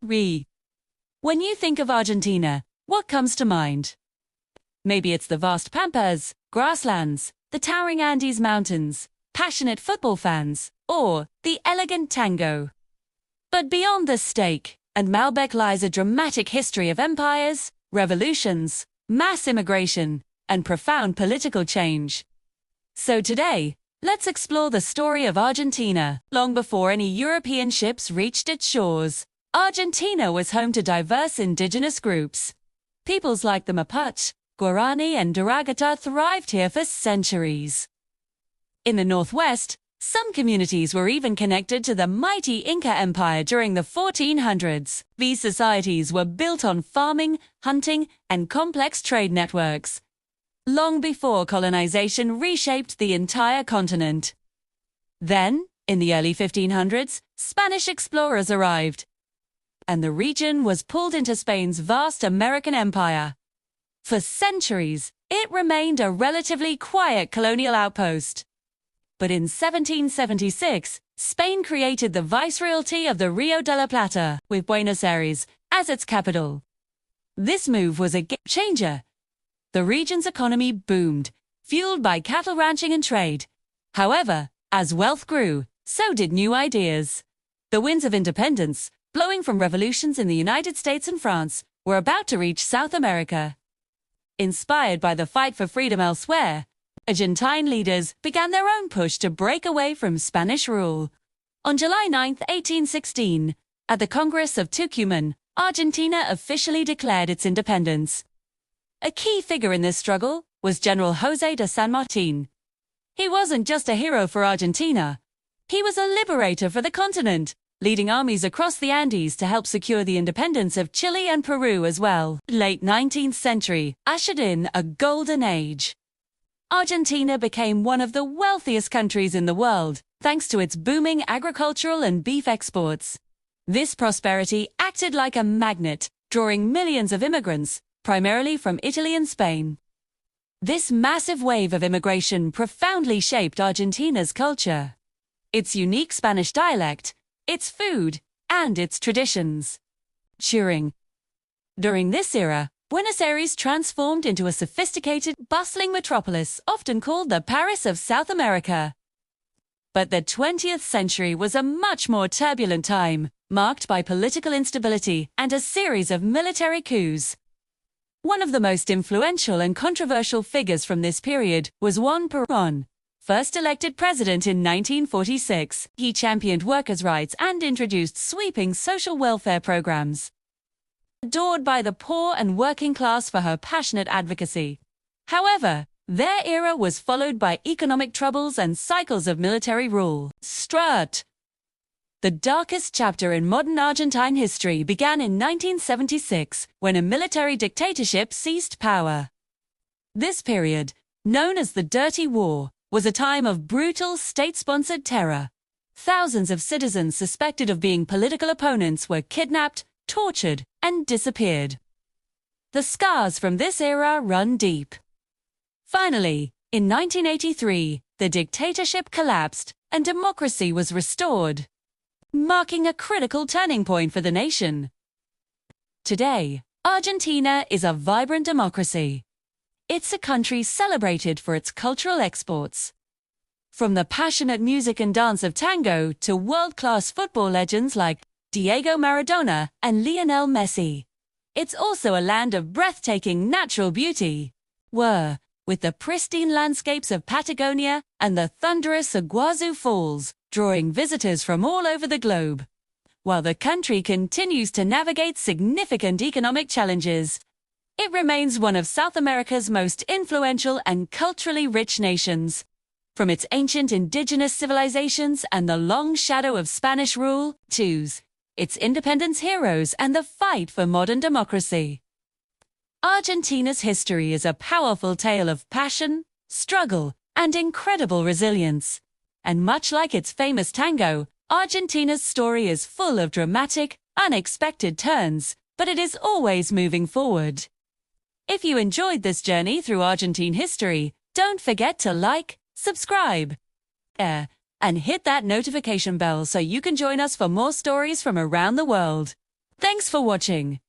When you think of Argentina, what comes to mind? Maybe it's the vast pampas, grasslands, the towering Andes Mountains, passionate football fans, or the elegant tango. But beyond the steak and Malbec lies a dramatic history of empires, revolutions, mass immigration, and profound political change. So today, let's explore the story of Argentina. Long before any European ships reached its shores, Argentina was home to diverse indigenous groups. Peoples like the Mapuche, Guaraní, and Diaguita thrived here for centuries. In the northwest, some communities were even connected to the mighty Inca Empire during the 1400s. These societies were built on farming, hunting, and complex trade networks, long before colonization reshaped the entire continent. Then, in the early 1500s, Spanish explorers arrived, and the region was pulled into Spain's vast American empire. For centuries, it remained a relatively quiet colonial outpost. But in 1776, Spain created the Viceroyalty of the Rio de la Plata, with Buenos Aires as its capital. This move was a game changer. The region's economy boomed, fueled by cattle ranching and trade. However, as wealth grew, so did new ideas. The winds of independence, blowing from revolutions in the United States and France, were about to reach South America. Inspired by the fight for freedom elsewhere, Argentine leaders began their own push to break away from Spanish rule. On July 9, 1816, at the Congress of Tucumán, Argentina officially declared its independence. A key figure in this struggle was General José de San Martín. He wasn't just a hero for Argentina. He was a liberator for the continent, leading armies across the Andes to help secure the independence of Chile and Peru as well. Late 19th century ushered in a golden age. Argentina became one of the wealthiest countries in the world, thanks to its booming agricultural and beef exports. This prosperity acted like a magnet, drawing millions of immigrants, primarily from Italy and Spain. This massive wave of immigration profoundly shaped Argentina's culture, its unique Spanish dialect, its food, and its traditions. During this era, Buenos Aires transformed into a sophisticated, bustling metropolis, often called the Paris of South America. But the 20th century was a much more turbulent time, marked by political instability and a series of military coups. One of the most influential and controversial figures from this period was Juan Perón, first elected president in 1946. He championed workers' rights and introduced sweeping social welfare programs. Adored by the poor and working class for her passionate advocacy. However, their era was followed by economic troubles and cycles of military rule. The darkest chapter in modern Argentine history began in 1976, when a military dictatorship seized power. This period, known as the Dirty War, was a time of brutal state-sponsored terror. Thousands of citizens suspected of being political opponents were kidnapped, tortured, and disappeared. The scars from this era run deep. Finally, in 1983, the dictatorship collapsed and democracy was restored, marking a critical turning point for the nation. Today, Argentina is a vibrant democracy. It's a country celebrated for its cultural exports. From the passionate music and dance of tango to world-class football legends like Diego Maradona and Lionel Messi. It's also a land of breathtaking natural beauty, with the pristine landscapes of Patagonia and the thunderous Iguazu Falls, drawing visitors from all over the globe. While the country continues to navigate significant economic challenges, it remains one of South America's most influential and culturally rich nations. From its ancient indigenous civilizations and the long shadow of Spanish rule, to its independence heroes and the fight for modern democracy. Argentina's history is a powerful tale of passion, struggle, and incredible resilience. And much like its famous tango, Argentina's story is full of dramatic, unexpected turns, but it is always moving forward. If you enjoyed this journey through Argentine history, don't forget to like, subscribe, and hit that notification bell so you can join us for more stories from around the world. Thanks for watching.